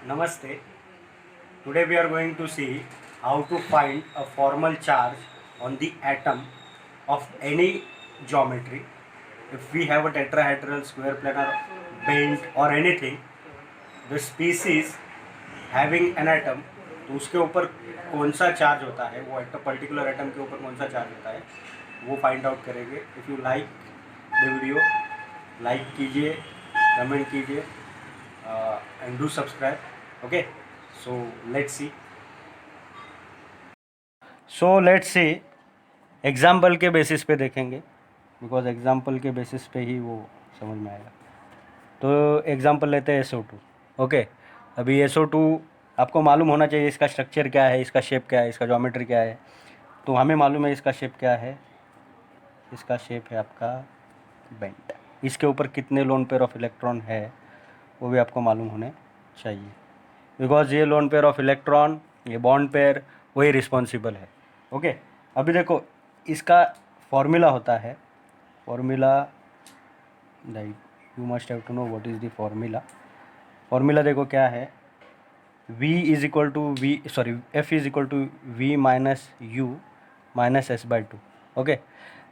Namaste. Today we are going to see how to find a formal charge on the atom of any geometry. If we have a tetrahedral, square planar, bent or anything, the species having an atom, तो उसके ऊपर कौन सा charge होता है, वो particular atom के ऊपर कौन सा चार्ज होता है, वो फाइंड आउट करेंगे. If you like the video, like कीजिए, कमेंट कीजिए and do subscribe. Okay, so let's see example के बेसिस पे देखेंगे, बिकॉज एग्जाम्पल के बेसिस पे ही वो समझ में आएगा. तो एग्जाम्पल लेते हैं SO2. ओके, अभी SO2 आपको मालूम होना चाहिए इसका स्ट्रक्चर क्या है, इसका शेप क्या है, इसका ज्योमेट्री क्या है. तो हमें मालूम है इसका शेप क्या है. इसका शेप है आपका बेंट. इसके ऊपर कितने लोन पेयर ऑफ इलेक्ट्रॉन है वो भी आपको मालूम होने चाहिए, बिकॉज ये लोन पेयर ऑफ इलेक्ट्रॉन, ये बॉन्ड पेयर वही रिस्पॉन्सिबल है. ओके, अभी देखो इसका फॉर्मूला होता है, formula you must have to know what is the formula. Formula देखो क्या है, F is equal to V minus U minus S/2. Okay,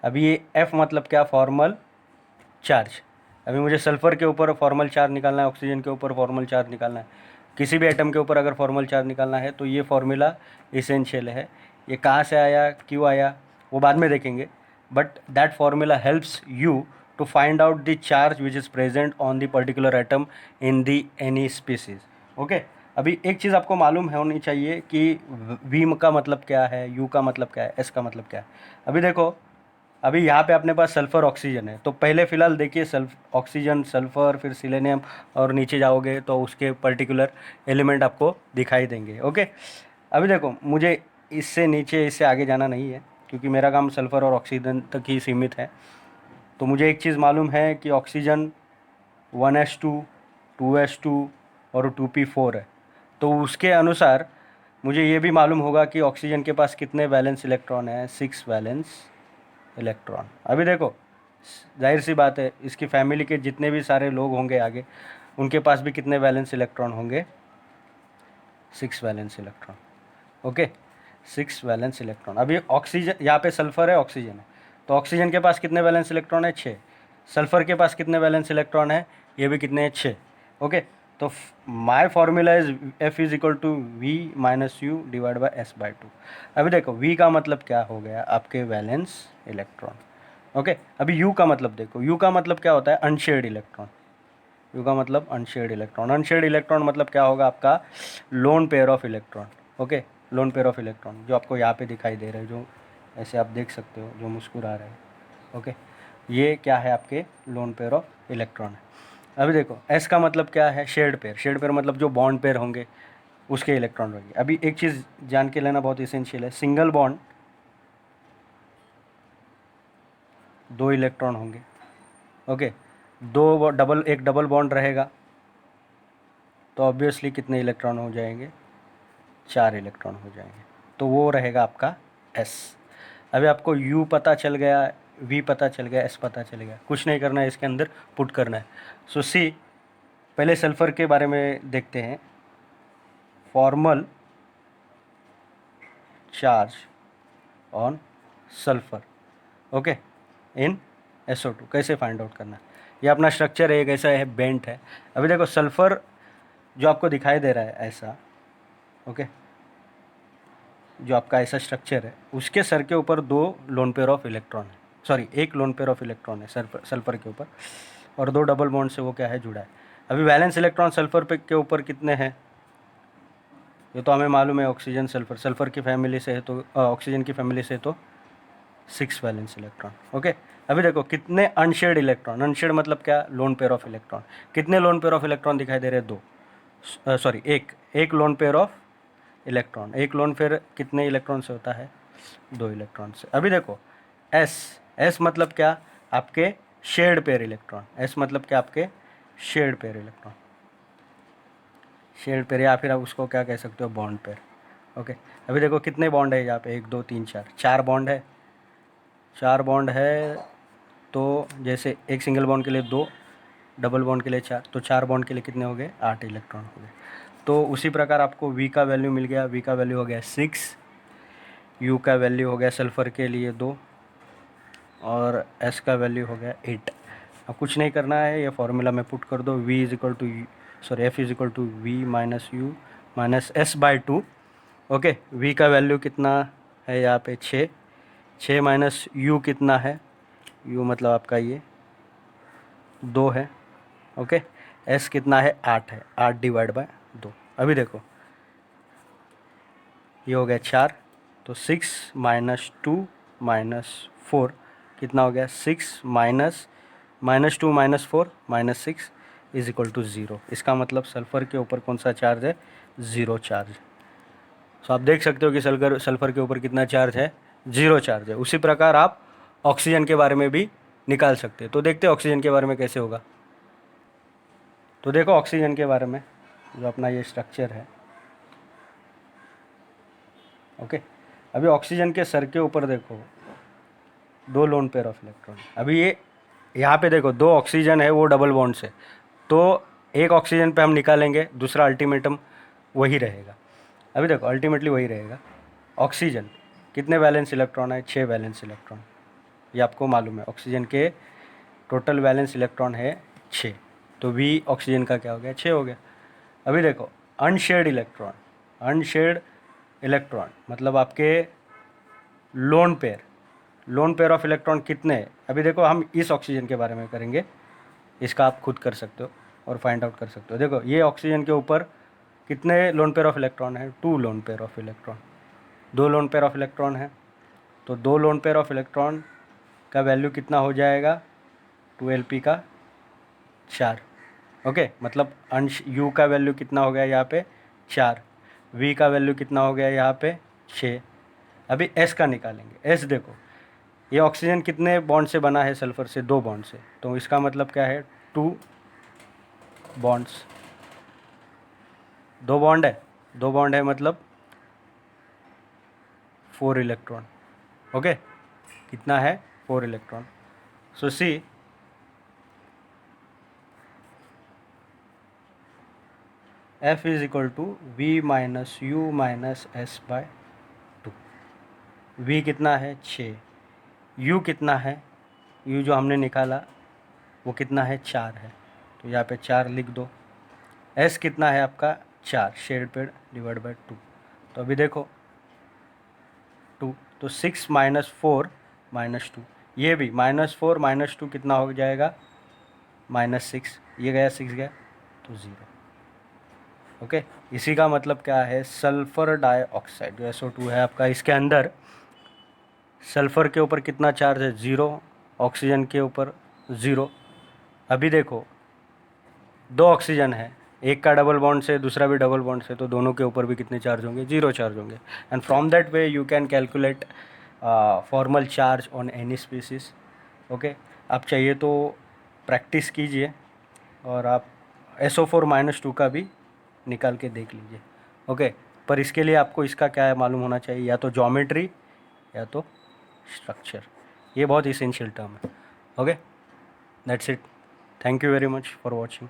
अभी ये F मतलब क्या, फॉर्मल चार्ज. अभी मुझे सल्फ़र के ऊपर फॉर्मल चार्ज निकालना है, ऑक्सीजन के ऊपर फॉर्मल चार्ज निकालना है, किसी भी एटम के ऊपर अगर फॉर्मल चार्ज निकालना है तो ये फॉर्मूला इसेंशियल है. ये कहाँ से आया, क्यों आया, वो बाद में देखेंगे, but that formula helps you to find out the charge which is present on the particular atom in the any species. Okay, अभी एक चीज़ आपको मालूम होनी चाहिए कि V का मतलब क्या है, U का मतलब क्या है, S का मतलब क्या है. अभी देखो, अभी यहाँ पे अपने पास सल्फ़र ऑक्सीजन है, तो पहले फ़िलहाल देखिए ऑक्सीजन, सल्फ़र, फिर सिलेनियम, और नीचे जाओगे तो उसके पर्टिकुलर एलिमेंट आपको दिखाई देंगे. ओके, अभी देखो मुझे इससे नीचे, इससे आगे जाना नहीं है, क्योंकि मेरा काम सल्फ़र और ऑक्सीजन तक ही सीमित है. तो मुझे एक चीज़ मालूम है कि ऑक्सीजन 1s2, 2s2 और 2p4 है. तो उसके अनुसार मुझे ये भी मालूम होगा कि ऑक्सीजन के पास कितने वैलेंस इलेक्ट्रॉन है, 6 वैलेंस इलेक्ट्रॉन. अभी देखो जाहिर सी बात है, इसकी फैमिली के जितने भी सारे लोग होंगे आगे, उनके पास भी कितने वैलेंस इलेक्ट्रॉन होंगे, 6 valence electron. Okay, 6 valence electron. अभी ऑक्सीजन, यहाँ पे सल्फ़र है, ऑक्सीजन है, तो ऑक्सीजन के पास कितने वैलेंस इलेक्ट्रॉन है, 6. सल्फ़र के पास कितने वैलेंस इलेक्ट्रॉन है, ये भी कितने हैं, 6. ओके, तो my formula is F is equal to V minus U divide by S/2. अभी देखो V का मतलब क्या हो गया, आपके वैलेंस इलेक्ट्रॉन. ओके, अभी U का मतलब देखो, U का मतलब क्या होता है, अनशेयर्ड इलेक्ट्रॉन. U का मतलब अनशेयर्ड इलेक्ट्रॉन. अनशेयर्ड इलेक्ट्रॉन मतलब क्या होगा, आपका loan pair of electron. Okay, loan pair of electron जो आपको यहाँ पे दिखाई दे रहे हैं, जो ऐसे आप देख सकते हो, जो मुस्कुरा रहे हैं. ओके, ये क्या है, आपके लोन पेयर ऑफ इलेक्ट्रॉन है. अभी देखो S का मतलब क्या है, शेयर्ड पेयर. शेयर्ड पेयर मतलब जो बॉन्ड पेयर होंगे उसके इलेक्ट्रॉन रहेंगे. अभी एक चीज़ जान के लेना बहुत इसेंशियल है, सिंगल बॉन्ड 2 इलेक्ट्रॉन होंगे. ओके, एक डबल बॉन्ड रहेगा, तो ऑब्वियसली कितने इलेक्ट्रॉन हो जाएंगे, 4 इलेक्ट्रॉन हो जाएंगे. तो वो रहेगा आपका S. अभी आपको U पता चल गया, V पता चल गया, S पता चल गया, कुछ नहीं करना है, इसके अंदर पुट करना है. सो सी, पहले सल्फ़र के बारे में देखते हैं. Formal charge on sulphur, okay, in SO2 कैसे फाइंड आउट करना है. ये अपना स्ट्रक्चर है, एक ऐसा है, बेंट है. अभी देखो सल्फ़र जो आपको दिखाई दे रहा है ऐसा, ओके, जो आपका ऐसा स्ट्रक्चर है, उसके सर के ऊपर 2 लोन पेयर ऑफ इलेक्ट्रॉन है, sorry 1 loan pair of electron है सल्फ़र के ऊपर, और 2 डबल बॉन्ड से वो क्या है, जुड़ा है. अभी वैलेंस इलेक्ट्रॉन सल्फ़र पे के ऊपर कितने हैं, ये तो हमें मालूम है, ऑक्सीजन सल्फ़र, सल्फ़र की फैमिली से है तो ऑक्सीजन की फैमिली से है तो 6 वैलेंस इलेक्ट्रॉन. ओके, अभी देखो कितने अनशेयर्ड इलेक्ट्रॉन, अनशेयर्ड मतलब क्या, लोन पेयर ऑफ इलेक्ट्रॉन. कितने लोन पेयर ऑफ इलेक्ट्रॉन दिखाई दे रहे हैं, 2, सॉरी एक लोन पेयर ऑफ इलेक्ट्रॉन. एक लोन पेयर कितने इलेक्ट्रॉन से होता है, 2 इलेक्ट्रॉन से. अभी देखो S मतलब क्या, आपके शेयर्ड पेयर इलेक्ट्रॉन. S मतलब क्या, आपके shared pair electron, shared pair, या फिर आप उसको क्या कह सकते हो, बॉन्ड पेयर. ओके, अभी देखो कितने बॉन्ड है यहाँ पे, 1 2 3 4, 4 बॉन्ड है. 4 बॉन्ड है, तो जैसे एक सिंगल बॉन्ड के लिए 2, डबल बॉन्ड के लिए 4, तो 4 बॉन्ड के लिए कितने हो गए, 8 इलेक्ट्रॉन हो गए. तो उसी प्रकार आपको वी का वैल्यू मिल गया, वी का वैल्यू हो गया 6, यू का वैल्यू हो गया सल्फ़र के लिए 2 और एस का वैल्यू हो गया 8। अब कुछ नहीं करना है, ये फार्मूला में पुट कर दो, v is equal to sorry F is equal to V minus U minus S by 2। Okay, v का वैल्यू कितना है यहाँ पे 6 माइनस u कितना है, u मतलब आपका ये 2 है। ओके, s कितना है 8 है, 8 डिवाइड बाय 2। अभी देखो ये हो गया 4, तो 6 माइनस 2 माइनस 4 कितना हो गया 6 minus 2 minus 4 minus 6 is equal to 0। इसका मतलब सल्फ़र के ऊपर कौन सा चार्ज है, 0 चार्ज। सो आप देख सकते हो कि सल्फ़र के ऊपर कितना चार्ज है, 0 चार्ज है। उसी प्रकार आप ऑक्सीजन के बारे में भी निकाल सकते हैं। तो देखते हैं ऑक्सीजन के बारे में कैसे होगा। तो देखो ऑक्सीजन के बारे में जो अपना ये स्ट्रक्चर है। ओके, अभी ऑक्सीजन के सर के ऊपर देखो 2 लोन पेयर ऑफ इलेक्ट्रॉन। अभी ये यहाँ पे देखो 2 ऑक्सीजन है, वो डबल बॉन्ड से, तो एक ऑक्सीजन पे हम निकालेंगे, दूसरा अल्टीमेटम वही रहेगा। अभी देखो अल्टीमेटली वही रहेगा। ऑक्सीजन कितने वैलेंस इलेक्ट्रॉन है, 6 वैलेंस इलेक्ट्रॉन, ये आपको मालूम है। ऑक्सीजन के टोटल वैलेंस इलेक्ट्रॉन है 6, तो वी ऑक्सीजन का क्या हो गया, 6 हो गया। अभी देखो अनशेयर्ड इलेक्ट्रॉन मतलब आपके लोन पेयर ऑफ इलेक्ट्रॉन कितने हैं। अभी देखो हम इस ऑक्सीजन के बारे में करेंगे, इसका आप खुद कर सकते हो और फाइंड आउट कर सकते हो। देखो ये ऑक्सीजन के ऊपर कितने लोन पेयर ऑफ इलेक्ट्रॉन है, 2 loan pair of electron, 2 loan pair of electron है। तो 2 लोन पेयर ऑफ इलेक्ट्रॉन का वैल्यू कितना हो जाएगा, 2Lp का 4। ओके, मतलब अंश यू का वैल्यू कितना हो गया यहाँ पे 4, वी का वैल्यू कितना हो गया यहाँ पे 6। अभी एस का निकालेंगे। एस देखो ये ऑक्सीजन कितने बॉन्ड से बना है, सल्फ़र से 2 बॉन्ड से, तो इसका मतलब क्या है 2 बॉन्ड्स, 2 बॉन्ड है, 2 बॉन्ड है मतलब 4 इलेक्ट्रॉन। ओके, कितना है 4 electron. So see F is equal to V minus U minus S by 2। V कितना है 6, यू कितना है, यू जो हमने निकाला वो कितना है 4 है, तो यहाँ पे 4 लिख दो। एस कितना है आपका 4 शेड पेड डिवाइड बाय 2। तो अभी देखो 2, तो 6 माइनस 4 माइनस 2, ये भी -4 माइनस 2 कितना हो जाएगा -6, ये गया 6 गया तो 0। ओके, इसी का मतलब क्या है, सल्फ़र डाइऑक्साइड जो SO2 है आपका, इसके अंदर सल्फ़र के ऊपर कितना चार्ज है 0, ऑक्सीजन के ऊपर 0। अभी देखो 2 ऑक्सीजन है, एक का डबल बॉन्ड से दूसरा भी डबल बॉन्ड से, तो दोनों के ऊपर भी कितने चार्ज होंगे, 0 चार्ज होंगे। And from that way you can calculate formal charge on any species. Okay, आप चाहिए तो प्रैक्टिस कीजिए और आप SO4-2 का भी निकाल के देख लीजिए। ओके, पर इसके लिए आपको इसका क्या है मालूम होना चाहिए, या तो ज्योमेट्री या तो स्ट्रक्चर, ये बहुत इसेंशियल टर्म है। Okay, that's it, thank you very much for watching.